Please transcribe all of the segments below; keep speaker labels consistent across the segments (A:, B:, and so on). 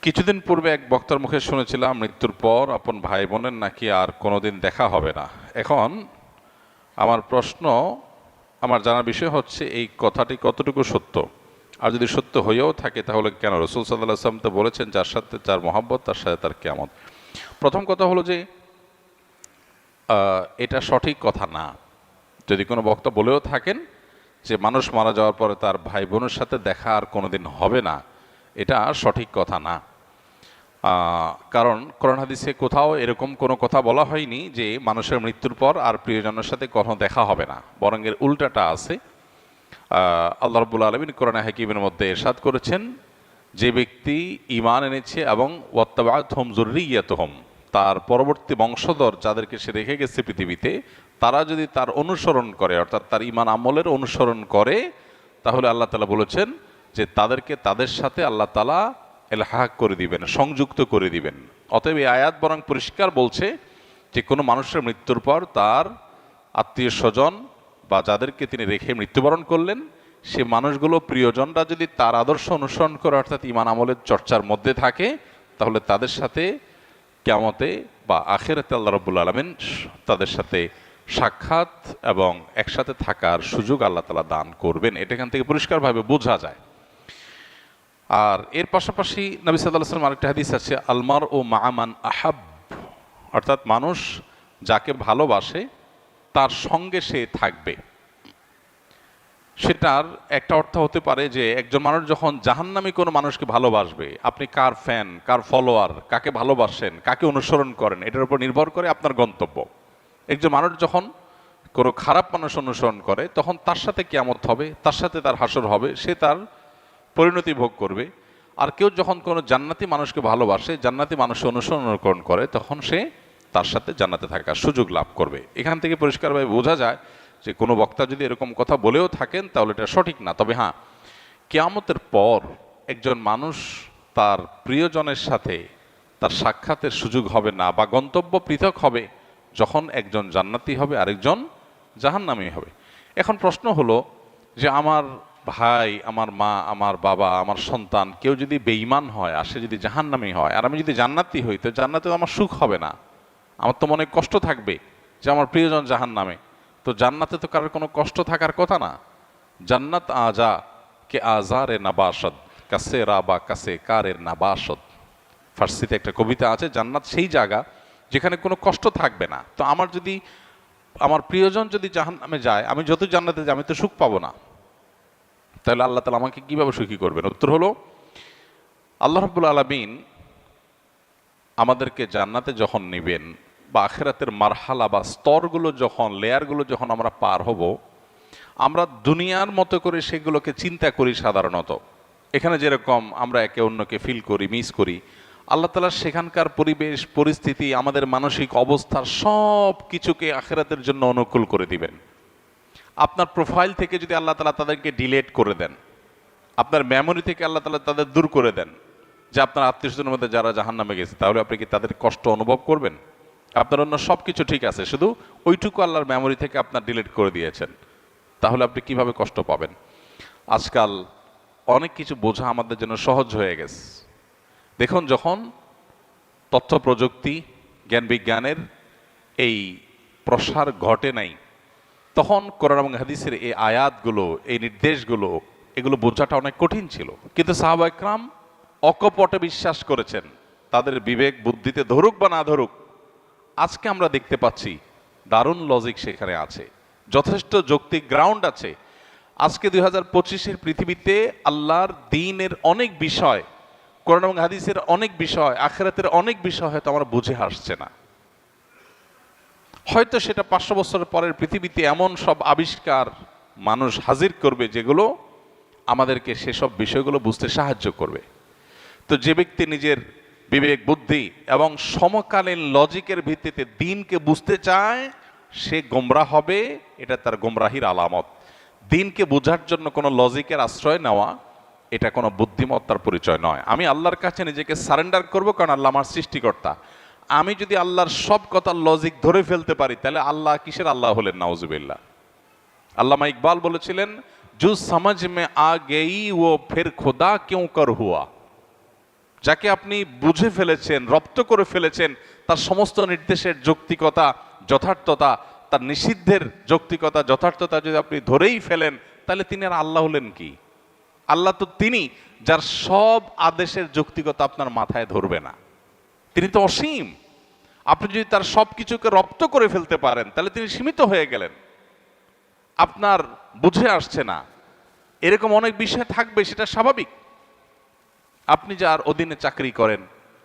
A: কিছুদিন পূর্বে এক বক্তার মুখে শুনেছিলাম মৃত্যুর পর আপন ভাই বোনের নাকি আর কোনোদিন দেখা হবে না। এখন আমার প্রশ্ন, আমার জানার বিষয় হচ্ছে এই কথাটি কতটুকু সত্য, আর যদি সত্য হয়েও থাকে তাহলে কেন? রসুল সাল্লাল্লাহু আলাইহি ওয়াসাল্লাম তো বলেছেন, যার সাথে যার মহব্বত তার সাথে তার কিয়ামত। প্রথম কথা হলো যে এটা সঠিক কথা না। যদি কোনো বক্তা বলেও থাকেন যে মানুষ মারা যাওয়ার পরে তার ভাই বোনের সাথে দেখা আর কোনোদিন হবে না, এটা সঠিক কথা না। কারণ কোরআন হাদিসে কোথাও এরকম কোনো কথা বলা হয়নি যে মানুষের মৃত্যুর পর আর প্রিয়জনের সাথে কখনো দেখা হবে না, বরং এর উল্টাটা আছে। আল্লাহ রাব্বুল আলামিন কোরআনে হাকিমের মধ্যে ইরশাদ করেছেন, যে ব্যক্তি ঈমান এনেছে এবং ওয়াত্তাবা'আতহুম যুররিয়্যাতুহুম, তার পরবর্তী বংশধর যাদেরকে সে রেখে গেছে পৃথিবীতে, তারা যদি তার অনুসরণ করে, অর্থাৎ তার ঈমান আমলের অনুসরণ করে, তাহলে আল্লাহ তাআলা বলেছেন যে তাদেরকে তাদের সাথে আল্লাহ তাআলা এলহাক করে দিবেন, সংযুক্ত করে দিবেন। অতএব এই আয়াত বরং পরিষ্কার বলছে যে কোনো মানুষের মৃত্যুর পর তার আত্মীয় স্বজন বা যাদেরকে তিনি রেখে মৃত্যুবরণ করলেন, সে মানুষগুলো, প্রিয়জনরা যদি তার আদর্শ অনুসরণ করে, অর্থাৎ ঈমান আমলের চর্চার মধ্যে থাকে, তাহলে তাদের সাথে কিয়ামতে বা আখিরাতে আল্লাহ রাব্বুল আলামিন তাদের সাথে সাক্ষাৎ এবং একসাথে থাকার সুযোগ আল্লাহ তাআলা দান করবেন। এটা এখান থেকে পরিষ্কারভাবে বোঝা যায়। আর এর পাশাপাশি নবী সাল্লাল্লাহু আলাইহি ওয়াসাল্লাম আরেকটা হাদিস আছে, আলমার ও মাআমান আহাব, অর্থাৎ মানুষ যাকে ভালোবাসে তার সঙ্গে সে থাকবে। সেটার একটা অর্থ হতে পারে যে একজন মানুষ যখন জাহান্নামী কোনো মানুষকে ভালোবাসবে, আপনি কার ফ্যান, কার ফলোয়ার, কাকে ভালোবাসেন, কাকে অনুসরণ করেন, এটার উপর নির্ভর করে আপনার গন্তব্য। একজন মানুষ যখন কোনো খারাপ মানুষ অনুসরণ করে, তখন তার সাথে কিয়ামত হবে, তার সাথে তার হাসর হবে, সে তার পরিণতি ভোগ করবে। আর কেউ যখন কোনো জান্নাতি মানুষকে ভালোবাসে, জান্নাতি মানুষকে অনুসরণ করে, তখন সে তার সাথে জান্নাতে থাকার সুযোগ লাভ করবে। এখান থেকে পরিষ্কারভাবে বোঝা যায় যে কোনো বক্তা যদি এরকম কথা বলেও থাকেন তাহলে এটা সঠিক না। তবে হ্যাঁ, কিয়ামতের পর একজন মানুষ তার প্রিয়জনের সাথে তার সাক্ষাতের সুযোগ হবে না, বা গন্তব্য পৃথক হবে, যখন একজন জান্নাতি হবে আরেকজন জাহান্নামী হবে। এখন প্রশ্ন হলো যে আমার ভাই, আমার মা, আমার বাবা, আমার সন্তান কেউ যদি বেঈমান হয় আর সে যদি জাহান্নামী হয়, আর আমি যদি জান্নাতি হই, তো জান্নাতে আমার সুখ হবে না, আমার তো মনে কষ্ট থাকবে যে আমার প্রিয়জন জাহান্নামে। তো জান্নাতে তো কারোর কোনো কষ্ট থাকার কথা না। জান্নাত আজা কে আজারে নাবাসদ, কাছে রাবা কাছে কারের নাবাসদ। ফার্সিতে একটা কবিতা আছে, জান্নাত সেই জায়গা যেখানে কোনো কষ্ট থাকবে না। তো আমার যদি, আমার প্রিয়জন যদি জাহান্নামে যায়, আমি যত জান্নাতে যাই আমি তো সুখ পাবো না। তাহলে আল্লাহ তাআলা আমাকে কিভাবে সুখী করবেন? উত্তর হলো, আল্লাহ রাব্বুল আলামিন আমাদেরকে জান্নাতে যখন নেবেন, বা আখিরাতের মারহালা বা স্তরগুলো যখন, লেয়ারগুলো যখন আমরা পার হব, আমরা দুনিয়ার মতো করে সেগুলোকে চিন্তা করি সাধারণত। এখানে যেরকম আমরা একে অন্যকে ফিল করি, মিস করি, আল্লাহ তাআলা সেখানকার পরিবেশ পরিস্থিতি, আমাদের মানসিক অবস্থার সব কিছুকে আখিরাতের জন্য অনুকূল করে দিবেন। আপনার প্রোফাইল থেকে যদি আল্লাহ তাআলা তাদেরকে ডিলেট করে দেন, আপনার মেমোরি থেকে আল্লাহ তাআলা তাদের দূর করে দেন, যে আপনার আত্মীয় স্বজনের মধ্যে যারা জাহান্নামে গেছে, তাহলে আপনি কি তাদের কষ্ট অনুভব করবেন? আপনার অন্য সব কিছু ঠিক আছে, শুধু ওইটুকু আল্লাহর মেমোরি থেকে আপনার ডিলিট করে দিয়েছেন, তাহলে আপনি কিভাবে কষ্ট পাবেন? আজকাল অনেক কিছু বোঝা আমাদের জন্য সহজ হয়ে গেছে। দেখুন, যখন তথ্য প্রযুক্তি, জ্ঞান বিজ্ঞানের এই প্রসার ঘটে নাই, তখন কোরআন এবং হাদিসের এই আয়াতগুলো, এই নির্দেশগুলো, এগুলো বোঝাটা অনেক কঠিন ছিল। কিন্তু সাহাবা একরাম অকপটে বিশ্বাস করেছেন, তাদের বিবেক বুদ্ধিতে ধরুক বা না ধরুক। আজকে আমরা দেখতে পাচ্ছি দারুণ লজিক সেখানে আছে, যথেষ্ট যৌক্তিক গ্রাউন্ড আছে। আজকে 2025-এর পৃথিবীতে আল্লাহর দ্বীনের অনেক বিষয়, কোরআন এবং হাদিসের অনেক বিষয়, আখিরাতের অনেক বিষয় হয়তো আমরা বুঝে আসছে না। হয়তো সেটা 500 বছরের পরের পৃথিবীতে এমন সব আবিষ্কার মানুষ হাজির করবে যেগুলো আমাদেরকে সেসব বিষয়গুলো বুঝতে সাহায্য করবে। তো যে ব্যক্তি নিজের বিবেক বুদ্ধি এবং সমকালীন লজিকের ভিত্তিতে দ্বীনকে বুঝতে চায়, সে গোমরাহ হবে, এটা তার গোমরাহির আলামত। দ্বীনকে বোঝার জন্য কোনো লজিকের আশ্রয় নেওয়া, এটা কোনো বুদ্ধিমত্তার পরিচয় নয়। আমি আল্লাহর কাছে নিজেকে সারেন্ডার করব, কারণ আল্লাহ আমার সৃষ্টিকর্তা। আমি যদি আল্লাহর সব কথার লজিক ধরে ফেলতে পারি, তাহলে আল্লাহ কিসের আল্লাহ হলেন? নাউজুবিল্লাহ। আল্লামা ইকবাল বলেছিলেন, জু সমঝ মে আ গেই ও ফির খুদা কিউ কর হুয়া। যাকে আপনি বুঝে ফেলেছেন, রপ্ত করে ফেলেছেন, তার সমস্ত নির্দেশের যৌক্তিকতা, যথার্থতা, তার নিষিদ্ধের যৌক্তিকতা, যথার্থতা যদি আপনি ধরেই ফেলেন, তাহলে তিনি আর আল্লাহ হলেন কি? আল্লাহ তো তিনি যার সব আদেশের যৌক্তিকতা আপনার মাথায় ধরবে না। তিনি তো অসীম। আপনি যদি তার সব কিছুকে রপ্ত করে ফেলতে পারেন, তাহলে তিনি সীমিত হয়ে গেলেন, আপনার বুঝে আসছে না। এরকম অনেক বিষয় থাকবে, সেটা স্বাভাবিক। আপনি যার অধীনে চাকরি করেন,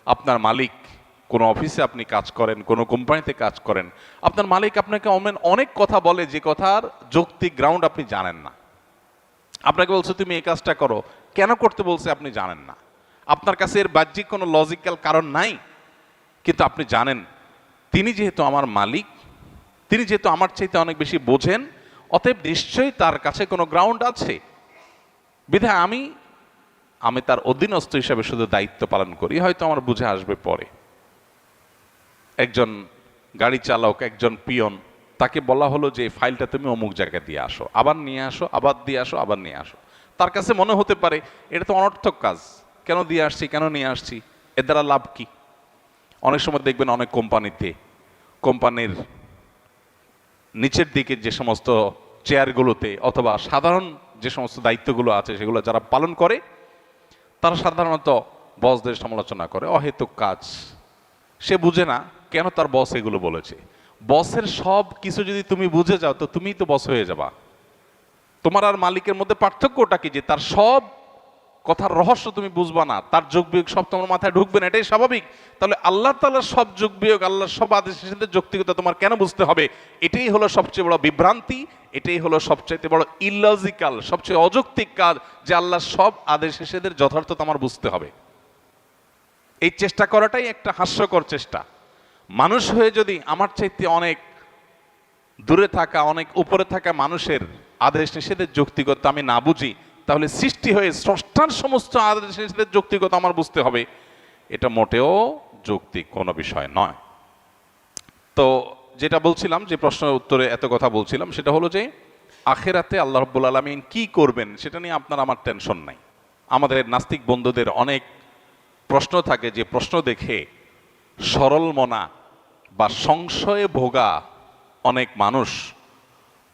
A: আপনার মালিক, কোনো অফিসে আপনি কাজ করেন, কোনো কোম্পানিতে কাজ করেন, আপনার মালিক আপনাকে অনেক কথা বলে, যে কথার যৌক্তিক গ্রাউন্ড আপনি জানেন না। আপনাকে বলছে তুমি এই কাজটা করো, কেন করতে বলছে আপনি জানেন না। আপনার কাছে এর বাহ্যিক কোনো লজিক্যাল কারণ নাই, কিন্তু আপনি জানেন তিনি যেহেতু আমার মালিক, তিনি যেহেতু আমার চাইতে অনেক বেশি বোঝেন, অতএব নিশ্চয়ই তার কাছে কোনো গ্রাউন্ড আছে। বিধায় আমি তার অধীনস্থ হিসাবে শুধু দায়িত্ব পালন করি, হয়তো আমার বুঝে আসবে পরে। একজন গাড়ি চালক, একজন পিয়ন, তাকে বলা হলো যে ফাইলটা তুমি অমুক জায়গায় দিয়ে আসো, আবার নিয়ে আসো, আবার দিয়ে আসো, আবার নিয়ে আসো। তার কাছে মনে হতে পারে এটা তো অনর্থক কাজ, কেন দিয়ে আসছি, কেন নিয়ে আসছি, এর দ্বারা লাভ কি? অনেক সময় দেখবেন অনেক কোম্পানির নিচের দিকে যে সমস্ত চেয়ারগুলোতে অথবা সাধারণ যে সমস্ত দায়িত্বগুলো আছে, সেগুলো যারা পালন করে, তারা সাধারণত বসদের সমালোচনা করে, অহেতুক কাজ। সে বুঝে না কেন তার বস এগুলো বলেছে। বসের সব কিছু যদি তুমি বুঝে যাও, তো তুমিই তো বস হয়ে যাবা। তোমার আর মালিকের মধ্যে পার্থক্যটা কি? যে তার সব কথার রহস্য তুমি বুঝবা না, তার যোগ বিয়োগ সব তোমার মাথায় ঢুকবে না, এটাই স্বাভাবিক। তাহলে আল্লাহ তাআলার সব যোগ বিয়োগ, আল্লাহর সব আদেশের সাথে যৌক্তিকতা তোমার কেন বুঝতে হবে? এটাই হলো সবচেয়ে বড় বিভ্রান্তি, এটাই হলো সবচেয়ে বড় ইললজিক্যাল, সবচেয়ে অযৌক্তিক কাজ, যে আল্লাহর সব আদেশ নিষেধের যথার্থতা আমার বুঝতে হবে। এই চেষ্টা করাটাই একটা হাস্যকর চেষ্টা। মানুষ হয়ে যদি আমার চাইতে অনেক দূরে থাকা, অনেক উপরে থাকা মানুষের আদেশ নিষেধের যৌক্তিকতা আমি না বুঝি, তাহলে সৃষ্টি হয়ে স্রষ্টার সমস্ত আদেশ নিষেধের যৌক্তিকতা আমার বুঝতে হবে, এটা মোটেও যৌক্তিক কোনো বিষয় নয়। তো যেটা বলছিলাম, যে প্রশ্নের উত্তরে এত কথা বলছিলাম, সেটা হলো যে আখেরাতে আল্লাহ রাব্বুল আলামিন কি করবেন সেটা নিয়ে আপনার আমার টেনশন নাই। আমাদের নাস্তিক বন্ধুদের অনেক প্রশ্ন থাকে, যে প্রশ্ন দেখে সরল মনা বা সংশয়ে ভোগা অনেক মানুষ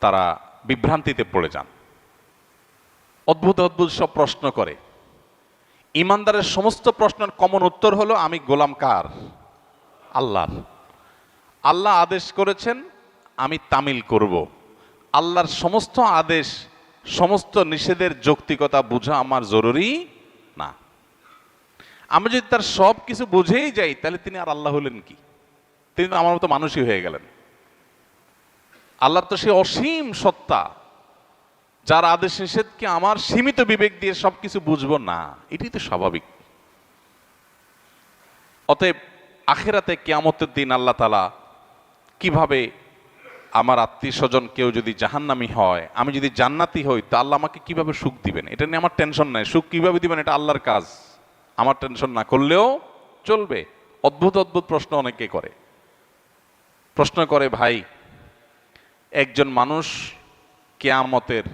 A: তারা বিভ্রান্তিতে পড়ে যান, অদ্ভুত অদ্ভুত সব প্রশ্ন করে। ইমানদারের সমস্ত প্রশ্নের কমন উত্তর হলো আমি গোলাম কার? আল্লাহর। আল্লাহ আদেশ করেছেন, আমি তামিল করব। আল্লাহর সমস্ত আদেশ, সমস্ত নিষেধের যৌক্তিকতা বোঝা আমার জরুরি না। আমি যদি তার সব কিছু বুঝেই যাই, তাহলে তিনি আর আল্লাহ হলেন কি? তিনি তো আমার মতো মানুষই হয়ে গেলেন। আল্লাহ তো সে অসীম সত্তা, যার আদেশ নিষেধকে আমার সীমিত বিবেক দিয়ে সবকিছু বুঝবো না, এটাই তো স্বাভাবিক। অতএব আখিরাতে কিয়ামতের দিন আল্লাহ তাআলা কিভাবে, আমার আত্মীয় স্বজন কেউ যদি জাহান্নামী হয়, আমি যদি জান্নাতি হই, তা আল্লাহ আমাকে কিভাবে সুখ দিবেন, এটা নিয়ে আমার টেনশন নাই। সুখ কিভাবে দিবেন এটা আল্লাহর কাজ, আমার টেনশন না করলেও চলবে। অদ্ভুত অদ্ভুত প্রশ্ন অনেকে করে। প্রশ্ন করে, ভাই একজন মানুষ কিয়ামতের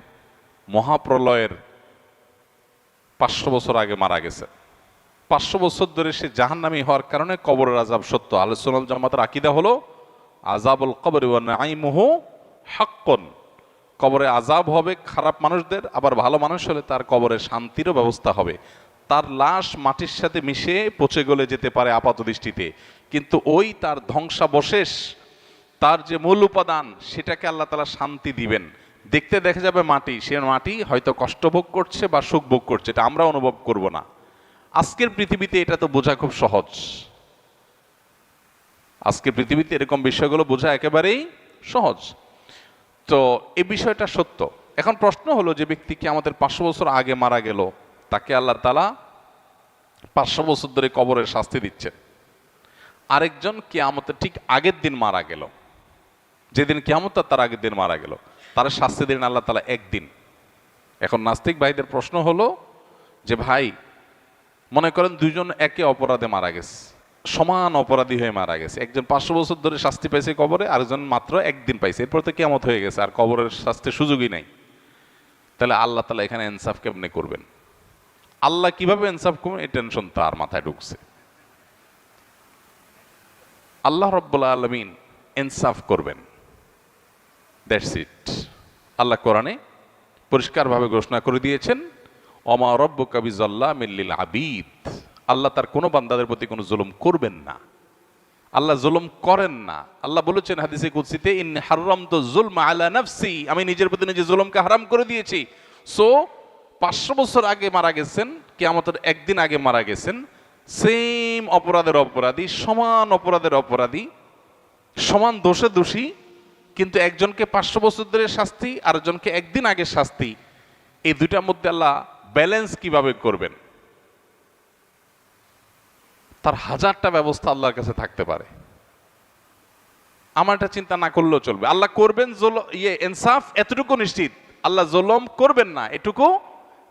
A: মহাপ্রলয়ের 500 বছর আগে মারা গেছে, 500 বছর ধরে সে জাহান্নামী হওয়ার কারণে কবরের আযাব সত্য। আহলে সুন্নাত ওয়াল জামাতের আকীদা হলো আযাবুল কবরি ওয়া নাঈমুহু হাক্কুন। কবরে আযাব হবে খারাপ মানুষদের, আবার ভালো মানুষ হলে তার কবরে শান্তিরও ব্যবস্থা হবে। তার লাশ মাটির সাথে মিশে পচে গলে যেতে পারে আপাত দৃষ্টিতে, কিন্তু ওই তার ধ্বংসাবশেষ, তার যে মূল উপাদান, সেটাকে আল্লাহ তাআলা শান্তি দিবেন। দেখতে দেখা যাবে মাটি, সে মাটি হয়তো কষ্ট ভোগ করছে বা সুখ ভোগ করছে, এটা আমরা অনুভব করব না। আজকের পৃথিবীতে এটা তো বোঝা খুব সহজ। আজকের পৃথিবীতে এরকম বিষয়গুলো বোঝা একেবারেই সহজ। তো এই বিষয়টা সত্য। এখন প্রশ্ন হলো, যে ব্যক্তি কি আমাদের 500 বছর আগে মারা গেল, তাকে আল্লাহ তাআলা 500 বছর ধরে কবরের শাস্তি দিচ্ছেন। আরেকজন কিয়ামতের ঠিক আগের দিন মারা গেল, যেদিন কিয়ামত তার আগের দিন মারা গেল, তার শাস্তি দিলেন আল্লাহ তাআলা একদিন। এখন নাস্তিক ভাইদের প্রশ্ন হলো যে, ভাই মনে করেন দুইজন একে অপরাধে মারা গেছে, সমান অপরাধী হয়ে মারা গেছে। একজন 500 বছর ধরে শাস্তি পাইছে কবরে, আরেকজন মাত্র একদিন পাইছে, এরপর তো কিয়ামত হয়ে গেছে, আর কবরের শাস্তির সুযোগই নাই। তাহলে আল্লাহ তাআলা এখানে ইনসাফ কেমনে করবেন? আল্লাহ কিভাবে ইনসাফ করবেন এই টেনশন তার মাথায় ঢুকছে। আল্লাহ রাব্বুল আলামিন ইনসাফ করবেন, দ্যাটস ইট। আল্লাহ কোরআনে পরিষ্কারভাবে ঘোষণা করে দিয়েছেন, ওমা রব্বুকা বিযাল্লামিল লিল আবিদ। আল্লাহ তার কোনো বান্দাদের প্রতি কোনো জুলুম করবেন না, আল্লাহ জুলুম করেন না। আল্লাহ বলেছেন হাদিসে কুদসিতে, ইন্নী হাররামতু যুলমা আলা নাফসি, আমি নিজের প্রতি নিজে জুলুমকে হারাম করে দিয়েছি। সো 500 বছর আগে মারা গেছেন, কিয়ামতের একদিন আগে মারা গেছেন, সেম অপরাধের অপরাধী, সমান অপরাধের অপরাধী, সমান দোষে দোষী, কিন্তু একজনকে 500 বছর ধরে শাস্তি, আরেকজনকে একদিন আগে শাস্তি। এই দুইটার মধ্যে আল্লাহ ব্যালেন্স কিভাবে করবেন? তার হাজারটা ব্যবস্থা আল্লাহর কাছে থাকতে পারে, আমারটা চিন্তা না করলেও চলবে। আল্লাহ করবেন ইনসাফ, এতটুকু নিশ্চিত। আল্লাহ জুলুম করবেন না, এটুকু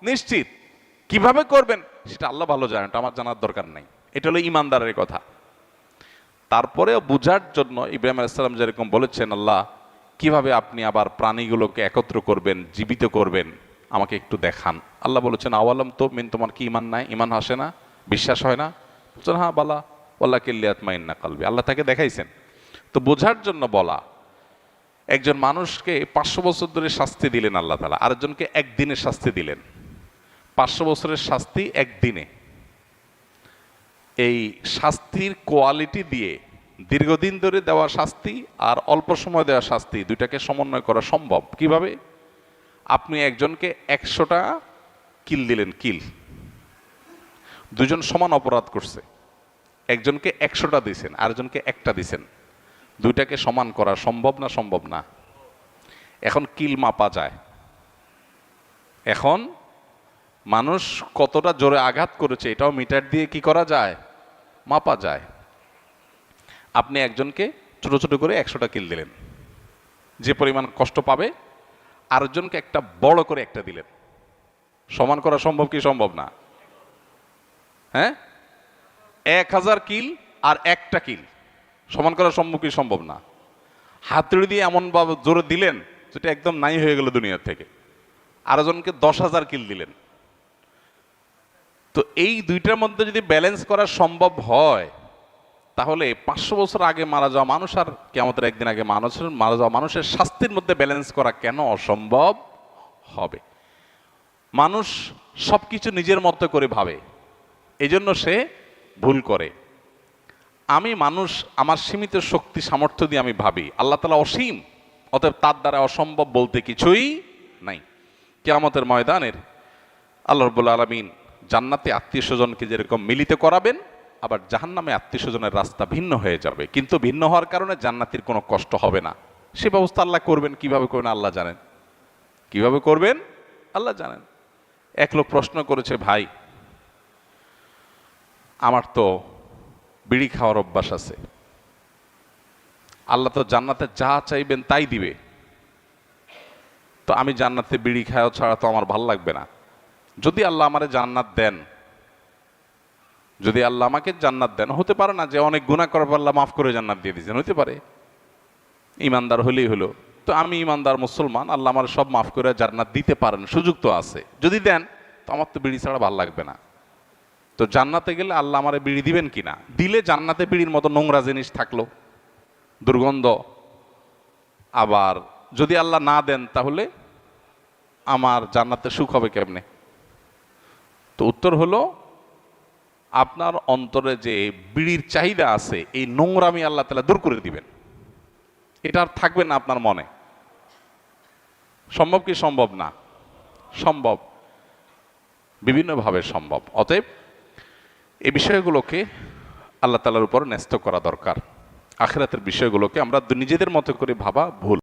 A: নিশ্চিত। কিভাবে করবেন সেটা আল্লাহ ভালো জানেন, এটা আমার জানার দরকার নাই। এটা হলো ইমানদারের কথা। তারপরেও বুঝার জন্য ইব্রাহিম আলাইহিস সালাম যেরকম বলেছেন, আল্লাহ কিভাবে আপনি আবার প্রাণীগুলোকে একত্র করবেন, জীবিত করবেন, আমাকে একটু দেখান। আল্লাহ বলেছেন, আওয়ালাম তো মিন, তোমার কি ইমান নাই? ইমান আসে না, বিশ্বাস হয় না? বলছেন হ্যাঁ বালা, ওয়াল্লাহ কিল্লিয়াতমাইন্না কালবি। আল্লাহ তাকে দেখাইছেন। তো বোঝার জন্য বলা, একজন মানুষকে 500 বছর ধরে শাস্তি দিলেন আল্লাহ তাআলা, আরেকজনকে একদিনে শাস্তি দিলেন। 500 বছরের শাস্তি একদিনে, এই শাস্তির কোয়ালিটি দিয়ে দীর্ঘদিন ধরে দেওয়া শাস্তি আর অল্প সময় দেওয়া শাস্তি দুইটাকে সমন্বয় করা সম্ভব কিভাবে? আপনি একজনকে 100টা কিল দিলেন, কিল, দুজন সমান অপরাধ করছে, একজনকে 100টা দিয়েছেন, আরেকজনকে একটা দিয়েছেন, দুইটাকে সমান করা সম্ভব না? সম্ভব না। এখন কিল মাপা যায়। এখন মানুষ কতটা জোরে আঘাত করেছে এটাও মিটার দিয়ে কি করা যায়? মাপা যায়। আপনি একজনকে ছোট ছোট করে 100টা কিল দিলেন, যে পরিমাণ কষ্ট পাবে, আরেকজনকে একটা বড় করে একটা দিলেন, সমান করা সম্ভব কি সম্ভব না? হ্যাঁ, 1000 কিল আর একটা কিল সমান করা সম্ভব কি সম্ভব না? হাতুড়ি দিয়ে এমন ভাবে জোরে দিলেন যেটা একদম নাই হয়ে গেল দুনিয়ার থেকে। আরেকজনকে 10,000 কিল দিলেন। তো এই দুইটার মধ্যে যদি ব্যালেন্স করা সম্ভব হয়, তাহলে 500 বছর আগে মারা যাওয়া মানুষ আর কিয়ামতের একদিন আগে মারা যাওয়া মানুষের শাস্তির মধ্যে ব্যালেন্স করা কেন অসম্ভব হবে? মানুষ সবকিছু নিজের মতো করে ভাবে, এজন্য সে ভুল করে। আমি মানুষ, আমার সীমিত শক্তি সামর্থ্য দিয়ে আমি ভাবি, আল্লাহ তাআলা অসীম, অতএব তার দ্বারা অসম্ভব বলতে কিছুই নাই। কিয়ামতের ময়দানের আল্লাহ রাব্বুল আলামিন জান্নাতে আত্মীয় স্বজনকে যেরকম মিলিত করাবেন, আবার জাহান্নামে আত্মীয় স্বজনের রাস্তা ভিন্ন হয়ে যাবে, কিন্তু ভিন্ন হওয়ার কারণে জান্নাতির কোনো কষ্ট হবে না। সে ব্যবস্থা আল্লাহ করবেন। কিভাবে করবেন আল্লাহ জানেন, কিভাবে করবেন আল্লাহ জানেন। এক লোক প্রশ্ন করেছে, ভাই আমার তো বিড়ি খাওয়ার অভ্যাস আছে, আল্লাহ তো জান্নাতে যা চাইবেন তাই দিবে, তো আমি জান্নাতে বিড়ি খাওয়া ছাড়া তো আমার ভাল লাগবে না। যদি আল্লাহ আমারে জান্নাত দেন, যদি আল্লাহ আমাকে জান্নাত দেন, হতে পারে না যে অনেক গুনাহ করার পর আল্লাহ মাফ করে জান্নাত দিয়ে দিয়েছেন, হতে পারে, ইমানদার হলেই হলো। তো আমি ইমানদার মুসলমান, আল্লাহ আমার সব মাফ করে জান্নাত দিতে পারেন, সুযোগ তো আছে। যদি দেন তো আমার তো বিড়ি ছাড়া ভাল লাগবে না। তো জান্নাতে গেলে আল্লাহ আমারে বিড়ি দিবেন কিনা? দিলে জান্নাতে বিড়ির মতো নোংরা জিনিস থাকলো, দুর্গন্ধ। আবার যদি আল্লাহ না দেন, তাহলে আমার জান্নাতে সুখ হবে কেমনে? তো উত্তর হলো, আপনার অন্তরে যে বিড়ির চাহিদা আছে, এই নোংরামি আল্লাহ তাআলা দূর করে দিবেন, এটা আর থাকবে না আপনার মনে। সম্ভব কি সম্ভব না? সম্ভব, বিভিন্নভাবে সম্ভব। অতএব এই বিষয়গুলোকে আল্লাহ তাআলার উপর ন্যস্ত করা দরকার। আখিরাতের বিষয়গুলোকে আমরা নিজেদের মতো করে ভাবা ভুল।